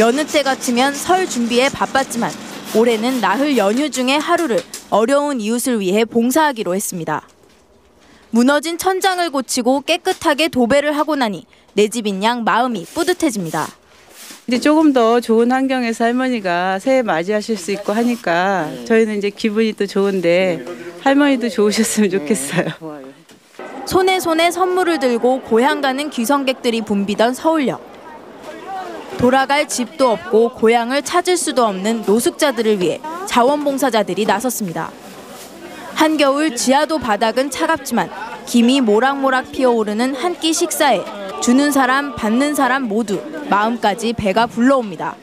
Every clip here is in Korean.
여느 때 같으면 설 준비에 바빴지만 올해는 나흘 연휴 중에 하루를 어려운 이웃을 위해 봉사하기로 했습니다. 무너진 천장을 고치고 깨끗하게 도배를 하고 나니 내 집인 양 마음이 뿌듯해집니다. 이제 조금 더 좋은 환경에서 할머니가 새해 맞이하실 수 있고 하니까 저희는 이제 기분이 또 좋은데 할머니도 좋으셨으면 좋겠어요. 손에 선물을 들고 고향 가는 귀성객들이 붐비던 서울역. 돌아갈 집도 없고 고향을 찾을 수도 없는 노숙자들을 위해 자원봉사자들이 나섰습니다. 한겨울 지하도 바닥은 차갑지만 김이 모락모락 피어오르는 한 끼 식사에 주는 사람, 받는 사람 모두 마음까지 배가 불러옵니다.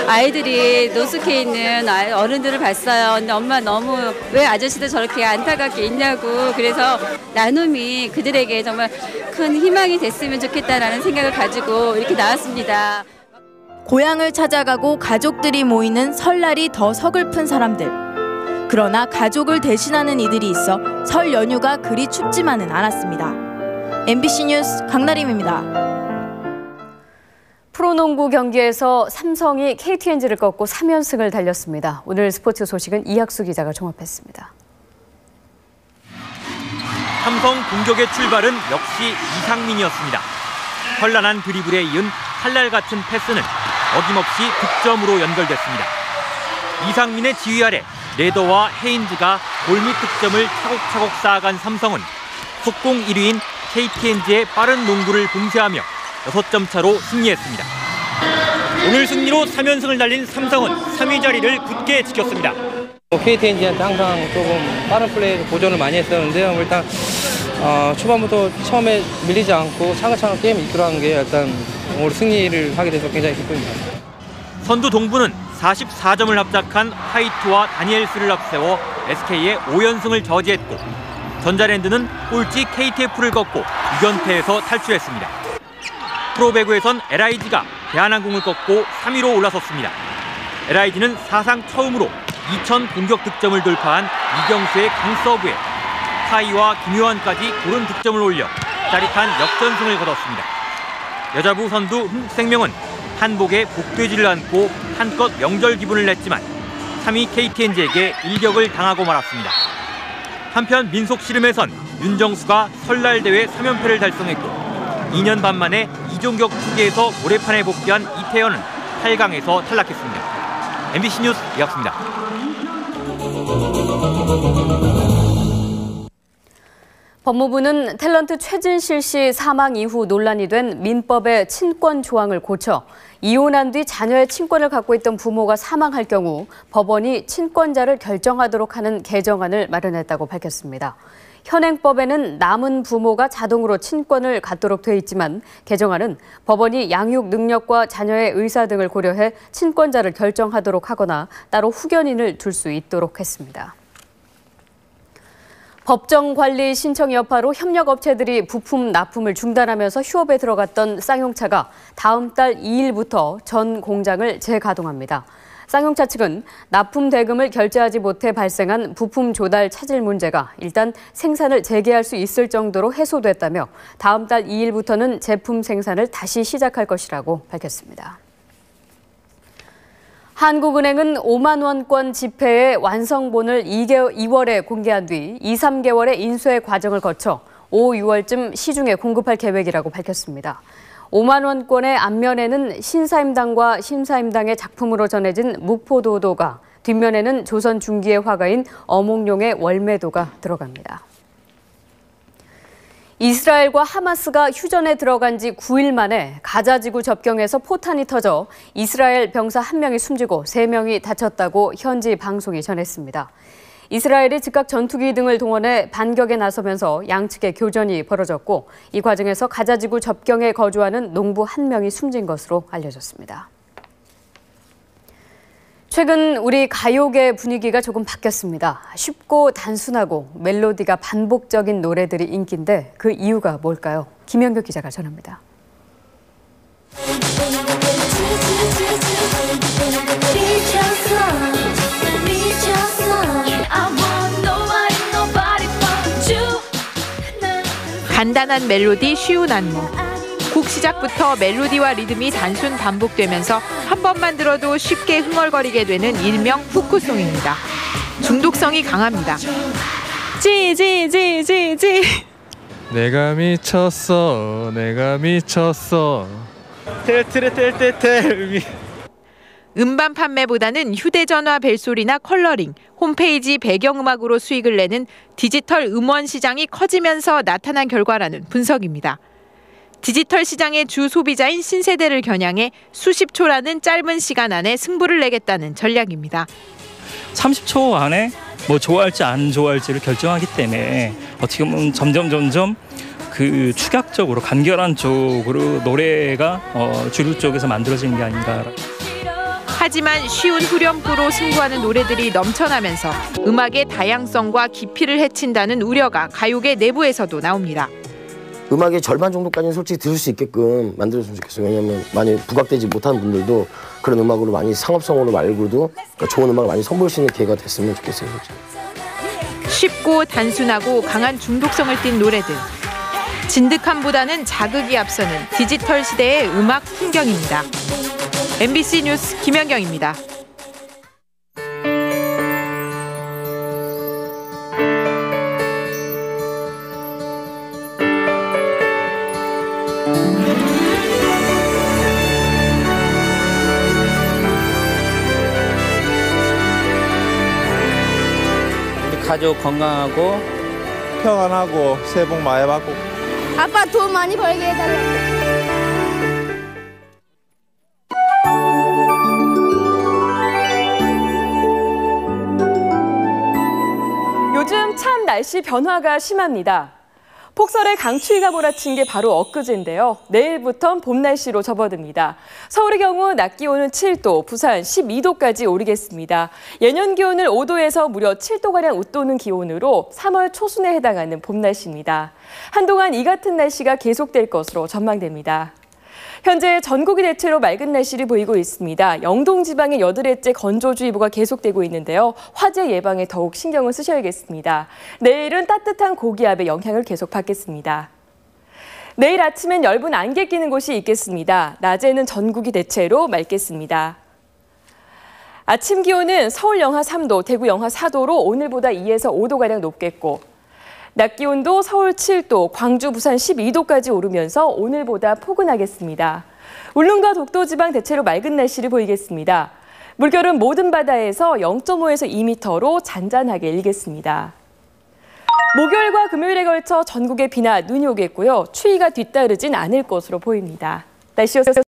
아이들이 노숙해 있는 어른들을 봤어요. 근데 엄마 너무 왜 아저씨들 저렇게 안타깝게 있냐고. 그래서 나눔이 그들에게 정말 큰 희망이 됐으면 좋겠다라는 생각을 가지고 이렇게 나왔습니다. 고향을 찾아가고 가족들이 모이는 설날이 더 서글픈 사람들. 그러나 가족을 대신하는 이들이 있어 설 연휴가 그리 춥지만은 않았습니다. MBC 뉴스 강나림입니다. 프로농구 경기에서 삼성이 KTNG를 꺾고 3연승을 달렸습니다. 오늘 스포츠 소식은 이학수 기자가 종합했습니다. 삼성 공격의 출발은 역시 이상민이었습니다. 현란한 드리블에 이은 칼날 같은 패스는 어김없이 득점으로 연결됐습니다. 이상민의 지휘 아래 레더와 헤인즈가 골밑 득점을 차곡차곡 쌓아간 삼성은 속공 1위인 KTNG의 빠른 농구를 봉쇄하며 6점 차로 승리했습니다. 오늘 승리로 3연승을 달린 삼성은 3위 자리를 굳게 지켰습니다. KTNG한테 항상 조금 빠른 플레이로 도전을 많이 했었는데요. 일단 초반부터 처음에 밀리지 않고 차근차근 게임을 이끌어가는 게 일단 오늘 승리를 하게 돼서 굉장히 기쁩니다. 선두 동부는 44점을 합작한 화이트와 다니엘스를 앞세워 SK의 5연승을 저지했고 전자랜드는 꼴찌 KTF를 꺾고 6연패에서 탈출했습니다. 프로배구에선 LIG가 대한항공을 꺾고 3위로 올라섰습니다. LIG는 사상 처음으로 2000 공격 득점을 돌파한 이경수의 강서브에 타이와 김효환까지 고른 득점을 올려 짜릿한 역전승을 거뒀습니다. 여자부 선두 흥국생명은 한복에 복돼지를 안고 한껏 명절 기분을 냈지만 3위 KTNG에게 일격을 당하고 말았습니다. 한편 민속 씨름에선 윤정수가 설날 대회 3연패를 달성했고 2년 반 만에 이종격 투기에서 모래판에 복귀한 이태현은 8강에서 탈락했습니다. MBC 뉴스 이학수입니다. 법무부는 탤런트 최진실 씨 사망 이후 논란이 된 민법의 친권 조항을 고쳐 이혼한 뒤 자녀의 친권을 갖고 있던 부모가 사망할 경우 법원이 친권자를 결정하도록 하는 개정안을 마련했다고 밝혔습니다. 현행법에는 남은 부모가 자동으로 친권을 갖도록 돼 있지만 개정안은 법원이 양육 능력과 자녀의 의사 등을 고려해 친권자를 결정하도록 하거나 따로 후견인을 둘 수 있도록 했습니다. 법정관리 신청 여파로 협력업체들이 부품 납품을 중단하면서 휴업에 들어갔던 쌍용차가 다음 달 2일부터 전 공장을 재가동합니다. 쌍용차 측은 납품 대금을 결제하지 못해 발생한 부품 조달 차질 문제가 일단 생산을 재개할 수 있을 정도로 해소됐다며 다음 달 2일부터는 제품 생산을 다시 시작할 것이라고 밝혔습니다. 한국은행은 5만 원권 지폐의 완성본을 2월에 공개한 뒤 2-3개월의 인쇄 과정을 거쳐 5, 6월쯤 시중에 공급할 계획이라고 밝혔습니다. 5만 원권의 앞면에는 신사임당과 심사임당의 작품으로 전해진 묵포도도가, 뒷면에는 조선 중기의 화가인 어몽룡의 월매도가 들어갑니다. 이스라엘과 하마스가 휴전에 들어간 지 9일 만에 가자지구 접경에서 포탄이 터져 이스라엘 병사 1명이 숨지고 3명이 다쳤다고 현지 방송이 전했습니다. 이스라엘이 즉각 전투기 등을 동원해 반격에 나서면서 양측의 교전이 벌어졌고 이 과정에서 가자지구 접경에 거주하는 농부 1명이 숨진 것으로 알려졌습니다. 최근 우리 가요계 분위기가 조금 바뀌었습니다. 쉽고 단순하고 멜로디가 반복적인 노래들이 인기인데 그 이유가 뭘까요? 김현규 기자가 전합니다. 간단한 멜로디 쉬운 안무. 곡 시작부터 멜로디와 리듬이 단순 반복되면서 한 번만 들어도 쉽게 흥얼거리게 되는 일명 후크송입니다. 중독성이 강합니다. 찌찌찌찌찌. 내가 미쳤어, 내가 미쳤어. 텔텔텔텔텔. 음반 판매보다는 휴대전화 벨소리나 컬러링, 홈페이지 배경음악으로 수익을 내는 디지털 음원 시장이 커지면서 나타난 결과라는 분석입니다. 디지털 시장의 주 소비자인 신세대를 겨냥해 수십 초라는 짧은 시간 안에 승부를 내겠다는 전략입니다. 30초 안에 뭐 좋아할지 안 좋아할지를 결정하기 때문에 어떻게 보면 점점 그 축약적으로 간결한 쪽으로 노래가 주류 쪽에서 만들어지는 게 아닌가. 하지만 쉬운 후렴구로 승부하는 노래들이 넘쳐나면서 음악의 다양성과 깊이를 해친다는 우려가 가요계 내부에서도 나옵니다. 음악의 절반 정도까지는 솔직히 들을 수 있게끔 만들어줬으면 좋겠어요. 왜냐하면 많이 부각되지 못한 분들도 그런 음악으로 많이 상업성으로 말고도 그러니까 좋은 음악을 많이 선보일 수 있는 기회가 됐으면 좋겠어요. 솔직히. 쉽고 단순하고 강한 중독성을 띤 노래들. 진득함보다는 자극이 앞서는 디지털 시대의 음악 풍경입니다. MBC 뉴스 김연경입니다. 우리 가족 건강하고 평안하고 새해 복 많이 받고. 아빠 돈 많이 벌게 해달라고. 요즘 참 날씨 변화가 심합니다. 폭설에 강추위가 몰아친 게 바로 엊그제인데요. 내일부턴 봄 날씨로 접어듭니다. 서울의 경우 낮 기온은 7도, 부산 12도까지 오르겠습니다. 예년 기온을 5도에서 무려 7도가량 웃도는 기온으로 3월 초순에 해당하는 봄 날씨입니다. 한동안 이 같은 날씨가 계속될 것으로 전망됩니다. 현재 전국이 대체로 맑은 날씨를 보이고 있습니다. 영동 지방에 8회째 건조주의보가 계속되고 있는데요. 화재 예방에 더욱 신경을 쓰셔야겠습니다. 내일은 따뜻한 고기압의 영향을 계속 받겠습니다. 내일 아침엔 엷은 안개 끼는 곳이 있겠습니다. 낮에는 전국이 대체로 맑겠습니다. 아침 기온은 서울 영하 3도, 대구 영하 4도로 오늘보다 2에서 5도가량 높겠고 낮 기온도 서울 7도, 광주, 부산 12도까지 오르면서 오늘보다 포근하겠습니다. 울릉도 독도 지방 대체로 맑은 날씨를 보이겠습니다. 물결은 모든 바다에서 0.5에서 2m로 잔잔하게 일겠습니다. 목요일과 금요일에 걸쳐 전국에 비나 눈이 오겠고요. 추위가 뒤따르진 않을 것으로 보입니다. 날씨였습니다.